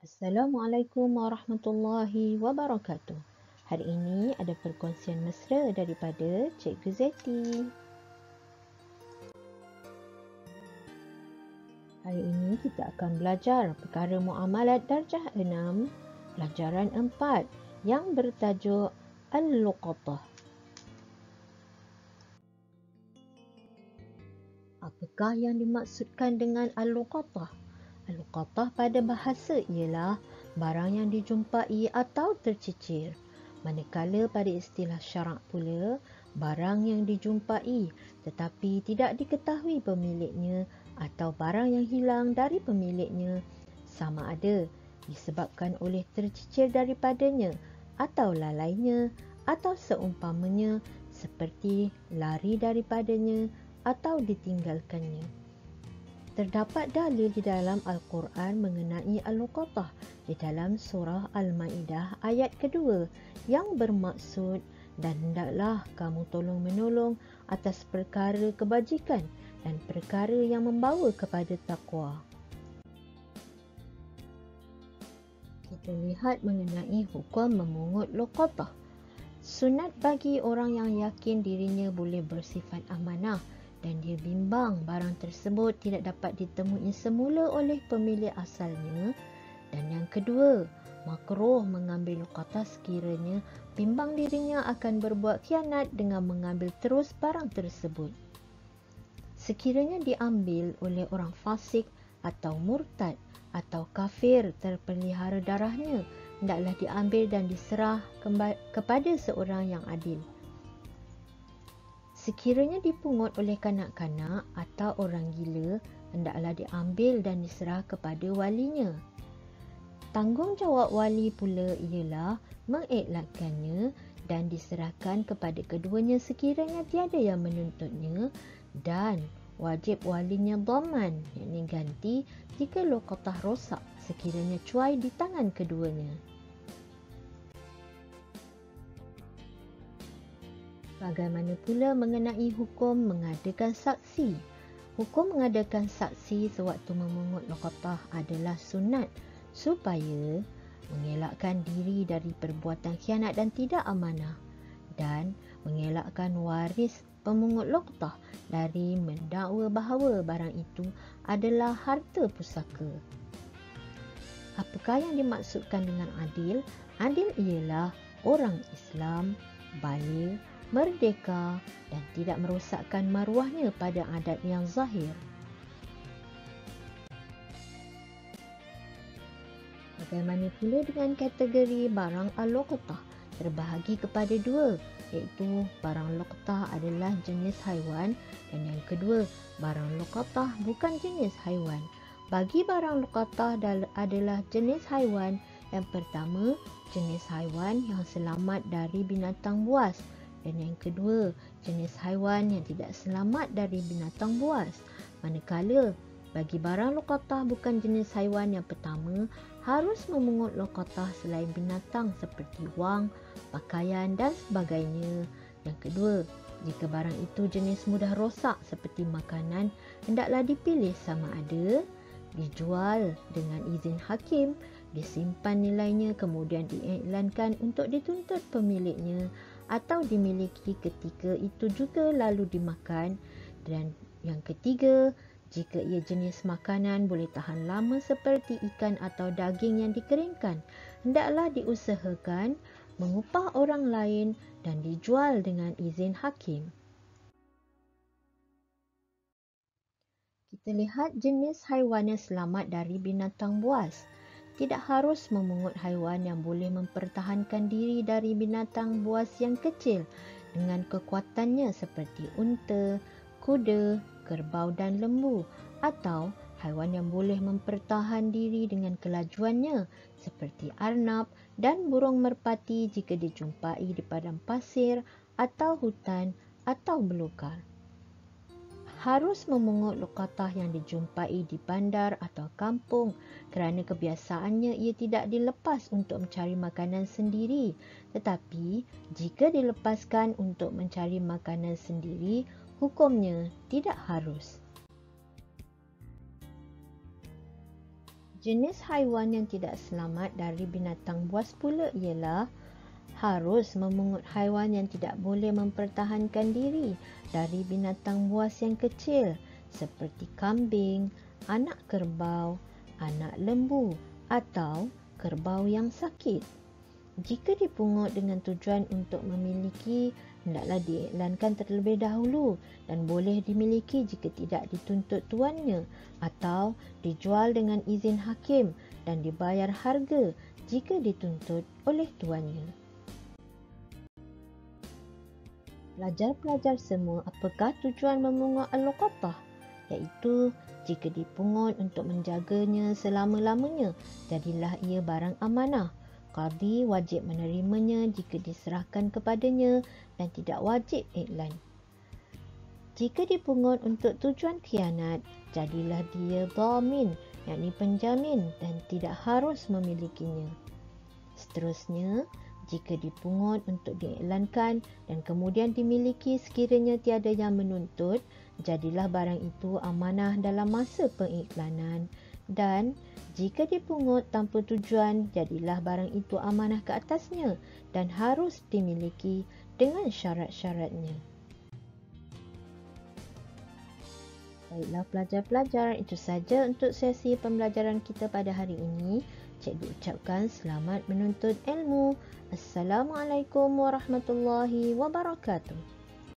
Assalamualaikum warahmatullahi wabarakatuh. Hari ini ada perkongsian mesra daripada Cikgu Zeti. Hari ini kita akan belajar perkara muamalat darjah 6, pelajaran 4 yang bertajuk Al-Luqatah. Apakah yang dimaksudkan dengan Al-Luqatah? Al-Luqatah pada bahasa ialah barang yang dijumpai atau tercicir. Manakala pada istilah syarak pula, barang yang dijumpai tetapi tidak diketahui pemiliknya atau barang yang hilang dari pemiliknya, sama ada disebabkan oleh tercicir daripadanya atau lalainya atau seumpamanya seperti lari daripadanya atau ditinggalkannya. Terdapat dalil di dalam Al-Quran mengenai Al-Luqatah di dalam surah Al-Ma'idah ayat kedua yang bermaksud, dan hendaklah kamu tolong-menolong atas perkara kebajikan dan perkara yang membawa kepada taqwa. Kita lihat mengenai hukum memungut luqatah. Sunat bagi orang yang yakin dirinya boleh bersifat amanah dan dia bimbang barang tersebut tidak dapat ditemui semula oleh pemilik asalnya. Dan yang kedua, makruh mengambil luqatah sekiranya bimbang dirinya akan berbuat khianat dengan mengambil terus barang tersebut. Sekiranya diambil oleh orang fasik atau murtad atau kafir terpelihara darahnya, hendaklah diambil dan diserah kepada seorang yang adil. Sekiranya dipungut oleh kanak-kanak atau orang gila, hendaklah diambil dan diserah kepada walinya. Tanggungjawab wali pula ialah mengiklatkannya dan diserahkan kepada keduanya sekiranya tiada yang menuntutnya, dan wajib walinya dhaman, yakni ganti jika luqatah rosak sekiranya cuai di tangan keduanya. Bagaimana pula mengenai hukum mengadakan saksi? Hukum mengadakan saksi sewaktu memungut luqatah adalah sunat supaya mengelakkan diri dari perbuatan khianat dan tidak amanah, dan mengelakkan waris pemungut luqatah dari mendakwa bahawa barang itu adalah harta pusaka. Apakah yang dimaksudkan dengan adil? Adil ialah orang Islam baligh, merdeka dan tidak merosakkan maruahnya pada adat yang zahir. Bagaimana pula dengan kategori barang al-luqatah? Terbahagi kepada dua, iaitu barang luqatah adalah jenis haiwan dan yang kedua, barang luqatah bukan jenis haiwan. Bagi barang luqatah adalah jenis haiwan, yang pertama, jenis haiwan yang selamat dari binatang buas, dan yang kedua, jenis haiwan yang tidak selamat dari binatang buas. Manakala bagi barang luqatah bukan jenis haiwan, yang pertama harus memungut luqatah selain binatang seperti wang, pakaian dan sebagainya. Yang kedua, jika barang itu jenis mudah rosak seperti makanan, hendaklah dipilih sama ada dijual dengan izin hakim, disimpan nilainya kemudian diiklankan untuk dituntut pemiliknya, atau dimiliki ketika itu juga lalu dimakan. Dan yang ketiga, jika ia jenis makanan boleh tahan lama seperti ikan atau daging yang dikeringkan, hendaklah diusahakan mengupah orang lain dan dijual dengan izin hakim. Kita lihat jenis haiwan yang selamat dari binatang buas. Tidak harus memungut haiwan yang boleh mempertahankan diri dari binatang buas yang kecil dengan kekuatannya seperti unta, kuda, kerbau dan lembu, atau haiwan yang boleh mempertahan diri dengan kelajuannya seperti arnab dan burung merpati jika dijumpai di padang pasir atau hutan atau belukar. Harus memungut luqatah yang dijumpai di bandar atau kampung kerana kebiasaannya ia tidak dilepas untuk mencari makanan sendiri, tetapi jika dilepaskan untuk mencari makanan sendiri, hukumnya tidak harus. Jenis haiwan yang tidak selamat dari binatang buas pula ialah harus memungut haiwan yang tidak boleh mempertahankan diri dari binatang buas yang kecil seperti kambing, anak kerbau, anak lembu atau kerbau yang sakit. Jika dipungut dengan tujuan untuk memiliki, hendaklah diiklankan terlebih dahulu dan boleh dimiliki jika tidak dituntut tuannya atau dijual dengan izin hakim dan dibayar harga jika dituntut oleh tuannya. Pelajar-pelajar semua, apakah tujuan memungut al-luqatah? Iaitu jika dipungut untuk menjaganya selama-lamanya, jadilah ia barang amanah. Qadi wajib menerimanya jika diserahkan kepadanya dan tidak wajib iklan. Jika dipungut untuk tujuan khianat, jadilah dia dhamin, yakni penjamin dan tidak harus memilikinya. Seterusnya, jika dipungut untuk diiklankan dan kemudian dimiliki sekiranya tiada yang menuntut, jadilah barang itu amanah dalam masa pengiklanan. Dan jika dipungut tanpa tujuan, jadilah barang itu amanah ke atasnya dan harus dimiliki dengan syarat-syaratnya. Baiklah pelajar-pelajar, itu saja untuk sesi pembelajaran kita pada hari ini. Cikgu ucapkan selamat menuntut ilmu. Assalamualaikum warahmatullahi wabarakatuh.